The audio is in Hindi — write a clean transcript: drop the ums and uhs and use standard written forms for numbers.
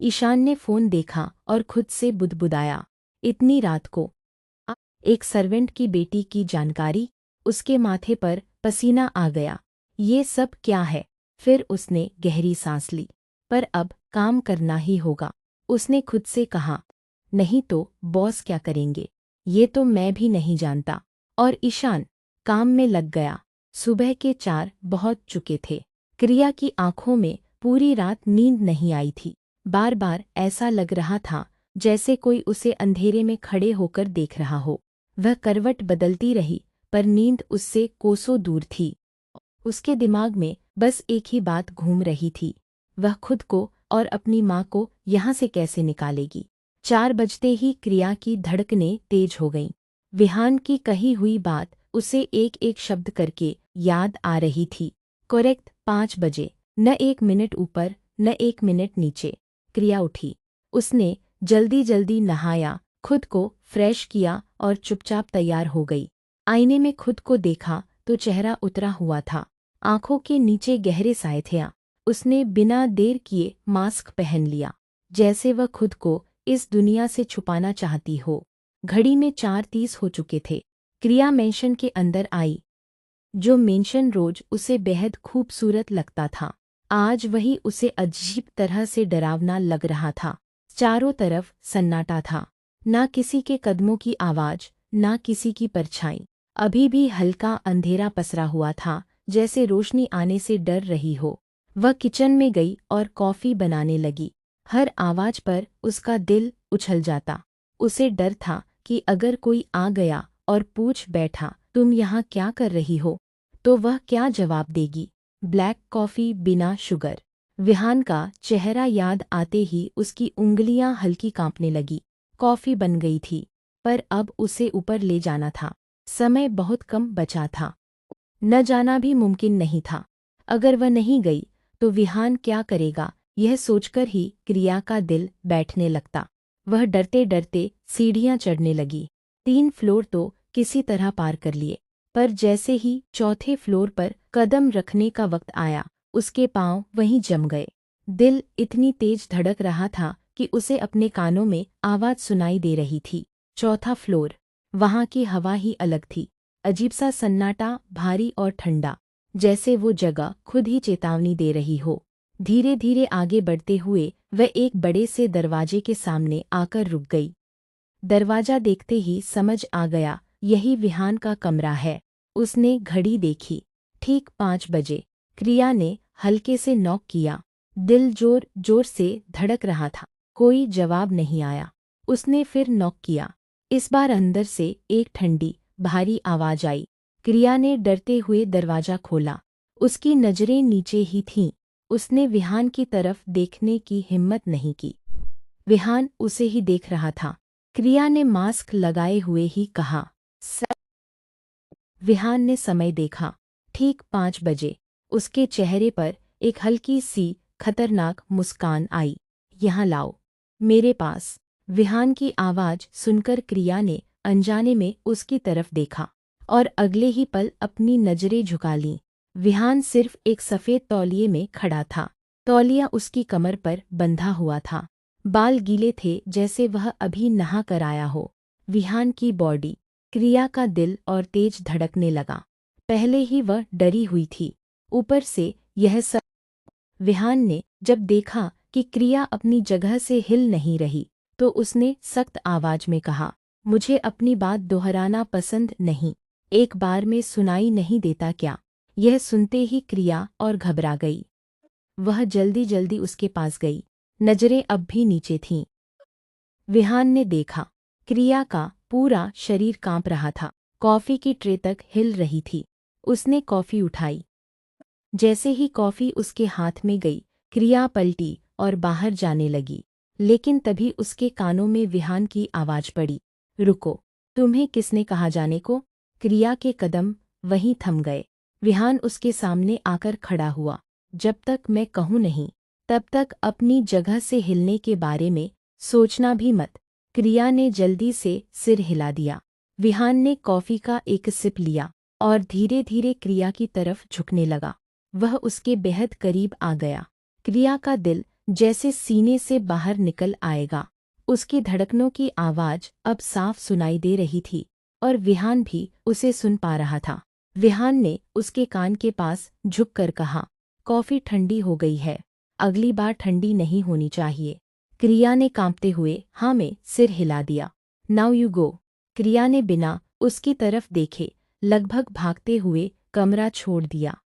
ईशान ने फोन देखा और खुद से बुदबुदाया, इतनी रात को एक सर्वेंट की बेटी की जानकारी। उसके माथे पर पसीना आ गया। ये सब क्या है? फिर उसने गहरी सांस ली। पर अब काम करना ही होगा, उसने खुद से कहा। नहीं तो बॉस क्या करेंगे, ये तो मैं भी नहीं जानता। और ईशान काम में लग गया। सुबह के 4 बहुत चुके थे। क्रिया की आंखों में पूरी रात नींद नहीं आई थी। बार बार ऐसा लग रहा था जैसे कोई उसे अंधेरे में खड़े होकर देख रहा हो। वह करवट बदलती रही, पर नींद उससे कोसों दूर थी। उसके दिमाग में बस एक ही बात घूम रही थी, वह खुद को और अपनी माँ को यहाँ से कैसे निकालेगी। 4 बजते ही क्रिया की धड़कनें तेज हो गईं। विहान की कही हुई बात उसे एक एक शब्द करके याद आ रही थी। करेक्ट 5 बजे, न 1 मिनट ऊपर न 1 मिनट नीचे। क्रिया उठी। उसने जल्दी जल्दी नहाया, खुद को फ्रेश किया और चुपचाप तैयार हो गई। आईने में खुद को देखा तो चेहरा उतरा हुआ था, आंखों के नीचे गहरे साए थे। उसने बिना देर किए मास्क पहन लिया, जैसे वह खुद को इस दुनिया से छुपाना चाहती हो। घड़ी में 4:30 हो चुके थे। क्रिया मेंशन के अंदर आई, जो मेंशन रोज उसे बेहद खूबसूरत लगता था, आज वही उसे अजीब तरह से डरावना लग रहा था। चारों तरफ सन्नाटा था, ना किसी के कदमों की आवाज, ना किसी की परछाई। अभी भी हल्का अंधेरा पसरा हुआ था, जैसे रोशनी आने से डर रही हो। वह किचन में गई और कॉफी बनाने लगी। हर आवाज पर उसका दिल उछल जाता। उसे डर था कि अगर कोई आ गया और पूछ बैठा, तुम यहाँ क्या कर रही हो, तो वह क्या जवाब देगी। ब्लैक कॉफी बिना शुगर। विहान का चेहरा याद आते ही उसकी उंगलियां हल्की कांपने लगी। कॉफी बन गई थी, पर अब उसे ऊपर ले जाना था। समय बहुत कम बचा था। न जाना भी मुमकिन नहीं था। अगर वह नहीं गई तो विहान क्या करेगा, यह सोचकर ही क्रिया का दिल बैठने लगता। वह डरते डरते सीढ़ियां चढ़ने लगी। 3 फ्लोर तो किसी तरह पार कर लिए, पर जैसे ही चौथे फ्लोर पर कदम रखने का वक्त आया, उसके पांव वहीं जम गए। दिल इतनी तेज धड़क रहा था कि उसे अपने कानों में आवाज सुनाई दे रही थी। चौथा फ्लोर। वहां की हवा ही अलग थी, अजीब सा सन्नाटा, भारी और ठंडा, जैसे वो जगह खुद ही चेतावनी दे रही हो। धीरे धीरे आगे बढ़ते हुए वह एक बड़े से दरवाजे के सामने आकर रुक गई। दरवाजा देखते ही समझ आ गया, यही विहान का कमरा है। उसने घड़ी देखी, ठीक 5 बजे। क्रिया ने हल्के से नॉक किया। दिल जोर जोर से धड़क रहा था, कोई जवाब नहीं आया। उसने फिर नॉक किया। इस बार अंदर से एक ठंडी भारी आवाज आई। क्रिया ने डरते हुए दरवाजा खोला। उसकी नजरें नीचे ही थीं। उसने विहान की तरफ देखने की हिम्मत नहीं की। विहान उसे ही देख रहा था। क्रिया ने मास्क लगाए हुए ही कहा, सर। विहान ने समय देखा, ठीक 5 बजे। उसके चेहरे पर एक हल्की सी खतरनाक मुस्कान आई। यहाँ लाओ, मेरे पास। विहान की आवाज सुनकर क्रिया ने अनजाने में उसकी तरफ देखा और अगले ही पल अपनी नजरें झुका लीं। विहान सिर्फ एक सफ़ेद तौलिए में खड़ा था। तौलिया उसकी कमर पर बंधा हुआ था। बाल गीले थे, जैसे वह अभी नहा कर आया हो। विहान की बॉडी। क्रिया का दिल और तेज धड़कने लगा। पहले ही वह डरी हुई थी, ऊपर से यह सब। विहान ने जब देखा कि क्रिया अपनी जगह से हिल नहीं रही, तो उसने सख्त आवाज में कहा, मुझे अपनी बात दोहराना पसंद नहीं, एक बार में सुनाई नहीं देता क्या? यह सुनते ही क्रिया और घबरा गई। वह जल्दी जल्दी उसके पास गई, नजरें अब भी नीचे थीं। विहान ने देखा, क्रिया का पूरा शरीर कांप रहा था, कॉफी की ट्रे तक हिल रही थी। उसने कॉफी उठाई। जैसे ही कॉफी उसके हाथ में गई, क्रिया पलटी और बाहर जाने लगी। लेकिन तभी उसके कानों में विहान की आवाज पड़ी, रुको, तुम्हें किसने कहा जाने को? क्रिया के कदम वहीं थम गए। विहान उसके सामने आकर खड़ा हुआ। जब तक मैं कहूँ नहीं, तब तक अपनी जगह से हिलने के बारे में सोचना भी मत। क्रिया ने जल्दी से सिर हिला दिया। विहान ने कॉफी का एक सिप लिया और धीरे धीरे क्रिया की तरफ झुकने लगा। वह उसके बेहद करीब आ गया। क्रिया का दिल जैसे सीने से बाहर निकल आएगा। उसकी धड़कनों की आवाज अब साफ सुनाई दे रही थी और विहान भी उसे सुन पा रहा था। विहान ने उसके कान के पास झुककर कहा, कॉफ़ी ठंडी हो गई है, अगली बार ठंडी नहीं होनी चाहिए। क्रिया ने कांपते हुए हाँ में सिर हिला दिया। Now you go. क्रिया ने बिना उसकी तरफ देखे लगभग भागते हुए कमरा छोड़ दिया।